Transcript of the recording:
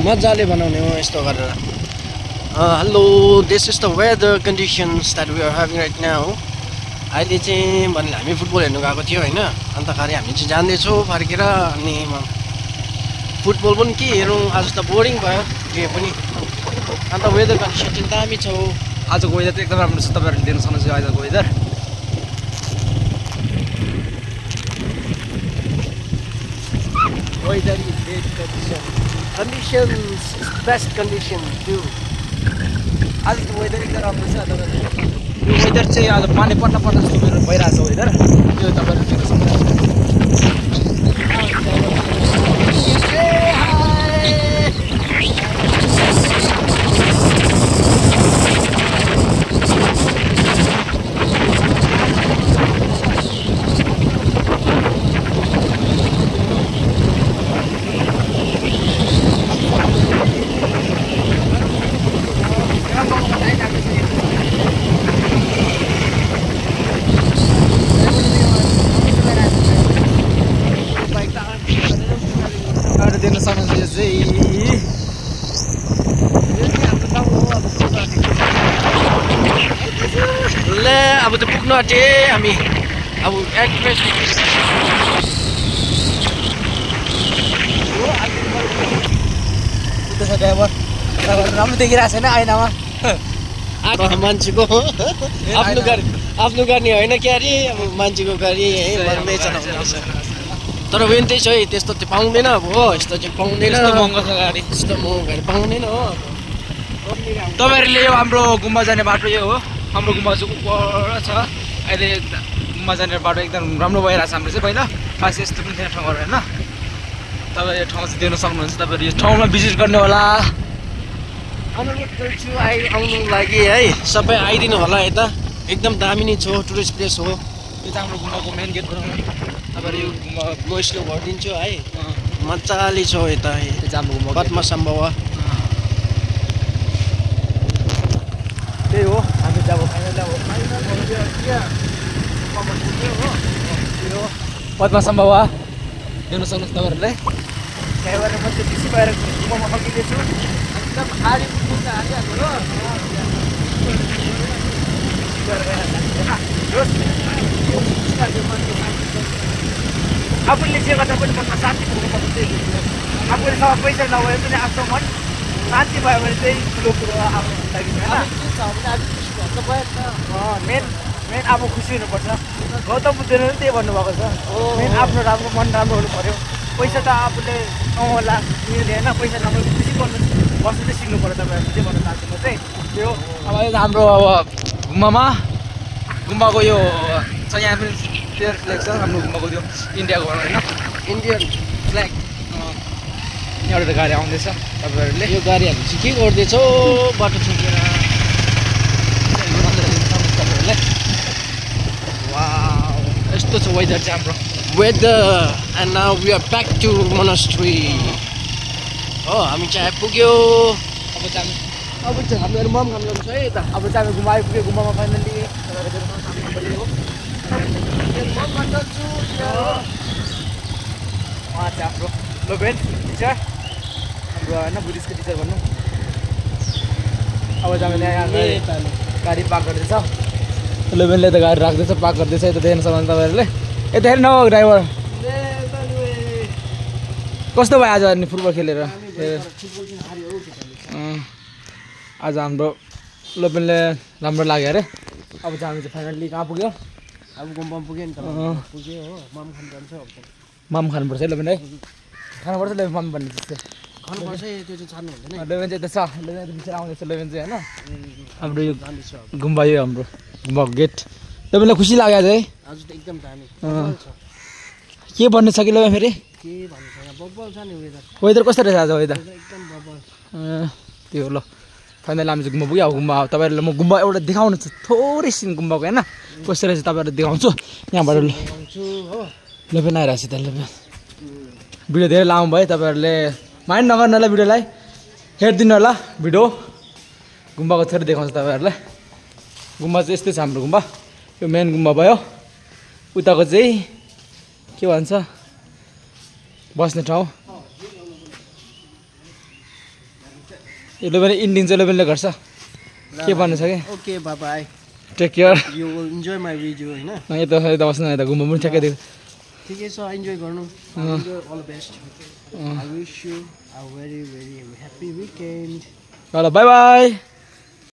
मजाले बनाउने हो यस्तो गरेर hello this is the weather conditions that we are having right now अहिले चाहिँ भने हामी फुटबल हेर्नु गएको थियो होइन अन्तखेरि हामी चाहिँ जाँदैछौँ फर्केर अनि फुटबल पनि के हेरौँ आज त बोरिङ भयो के पनि अन्त वेदर कन्डिसन चाहिँ दामी छ आजको वेदर चाहिँ एकदम राम्रो छ तपाईँहरूले देख्न सक्नुहुन्छ आजको weather Weather is great condition. Conditions, best condition too. आजको वेदर एकदम राम्रो छ तपाईँहरूले यो वेदर चाहिँ आज पानी पर्न जस्तो मेरो भइरहेको छ वेदर यो तपाईँहरूले देख्न सक्नुहुन्छ देख्न सक्नुहुन्छ ले अब त पुग्नु आँटे हामी अब एक्सप्रेस ड्राइभर राम्रो देखिरहेको छैन ऐनामा मान्छेको आफ्नो गर्ने होइन क्या अरे अब मान्छेको गाडी है मर्दै चलाउँदैछ तर वेन्टै छ है त्यस्तो चाहिँ पाउँदैन अब हो यस्तो चाहिँ पाउँदैन महँगो छ गाडी यस्तो महँगो गाडी पाउँदैन हो तपाईँहरूले यो हाम्रो गुम्बा जाने बाटो यो हो हाम्रो गुम्बा चाहिँ उपर छ अहिले गुम्बा जाने बाटो एकदम राम्रो भइरहेको छ हाम्रो चाहिँ पहिला खास यस्तो पनि थिएन ठाउँहरू होइन तपाईँ यो ठाउँ चाहिँ देख्न सक्नुहुन्छ तपाईँहरू यो ठाउँमा भिजिट गर्ने होला अनुरोध गर्छु आउनु लागि है सबै आइदिनु होला यता एकदम दामी नै छ टुरिस्ट प्लेस हो यो चाहिँ हाम्रो गुम्बाको मेन गेट बनाउनु तपाईँहरू यो गुम्बा गोइस्लो गरिदिन्छु है मजाले छ यता हाम्रो गुम्बा पद्मा सम्भव त्यही हो हामी चाहिँ अब पद्मा सम्भव देख्न सक्नुहुन्छ तपाईँहरूले त्यहाँबाट म चाहिँ बेसी बाहिर गुम्बामा फर्किँदैछु एकदम खाली आफूले जे गर्दा पनि मनमा शान्ति पुग्नु पर्छ आफूले सब पैसा नभए पनि आफ्नो मन शान्ति भयो भने चाहिँ ठुलो कुरो आफ्नो लागि मेन आफू खुसी हुनुपर्छ गौतम बुद्धले पनि त्यही भन्नुभएको छ मेन आफ्नो राम्रो मन राम्रो हुनु पऱ्यो पैसा त आफूले कमाउला मिल्दैन पैसा नभए खुसी बस्नु चाहिँ सिक्नु पऱ्यो तपाईँहरूले के भन्न चाहन्छु म चाहिँ त्यो अब यो हाम्रो अब गुम्बाको यो छ यहाँ पनि प्लेयर फ्ल्याग छ हाम्रो गुम्बाको त्यो इन्डियाको होइन इन्डियन फ्ल्याग यहाँबाट गाडी आउँदैछ तपाईँहरूले यो गाडीहरू चाहिँ के गर्दैछौ बाटो छुटेर तपाईँहरूले वाउ यस्तो छ वेदर चाहिँ हाम्रो weather and now we are back to monastery हो हामी चाहिँ आइपुग्यो अब चाहिँ हामीहरू मम खानु छ है यता अब चाहिँ हामी गुम्बा आइपुग्यो गुम्बामा फाइनली उहाँ चाहिँ हाम्रो लोबेन टिचर हाम्रो होइन बुद्धिस्टको टिचर भन्नु अब चाहिँ हामीले यहाँ गाडी पार्क गर्दैछ लोबेनले त गाडी राख्दैछ पार्क गर्दैछ यता देख्न सक्नुहुन्छ तपाईँहरूले यता हेर्नु न ड्राइभर कस्तो भयो आज अनि फुटबल खेलेर आज हाम्रो लोबेनले राम्रो लाग्यो अरे अब चाहिँ हामी चाहिँ फाइनल्ली कहाँ पुग्यो अब गुम्बा पुग्यो नि त पुग्यो हो मम खानु जान्छ मम खानुपर्छ है लोबेन है खानुपर्छ लोबेन मम भन्ने चिज चाहिँ खानुपर्छ त्यो चाहिँ छाड्नु हुँदैन लोबेन चाहिँ यता छ लोबेन पछि आउँदैछ लोबेन चाहिँ होइन हाम्रो यो गुम्बा यो हाम्रो गुम्बाको गेट लोबेनलाई खुसी लाग्यो आज है आज त एकदम दामी के भन्नु छ कि लोबेन फेरि के भन्नु छैन बब्बल छ नि वेदर कस्तो रहेछ आज वेदर एकदम बब्बल त्यो ल फाइनली हामी चाहिँ गुम्बा पुग्यो अब गुम्बा तपाईँहरूलाई म गुम्बा एउटा देखाउनु छ थोरै सिन गुम्बाको होइन कस्तो रहेछ तपाईँहरूलाई देखाउँछु यहाँबाट लोबेन आइरहेको छ त्यहाँ लोबेन भिडियो धेरै लामो भयो तपाईँहरूले माइन्ड नगर्नु होला भिडियोलाई हेरिदिनु होला भिडियो गुम्बाको थोरै देखाउँछ तपाईँहरूलाई गुम्बा चाहिँ यस्तै छ हाम्रो गुम्बा यो मेन गुम्बा भयो उताको चाहिँ के भन्छ बस्ने ठाउँ 11 इन्डिङ चाहिँ 11ले गर्छ के भन्नु छ कि okay bye bye take care you will enjoy my video हैन यता बस्नु यता गुम्बा पनि ठ्याक्कै दिएको ठिकै छ इन्जोय गर्नु all best I wish you a very very happy weekend ल बाई बाई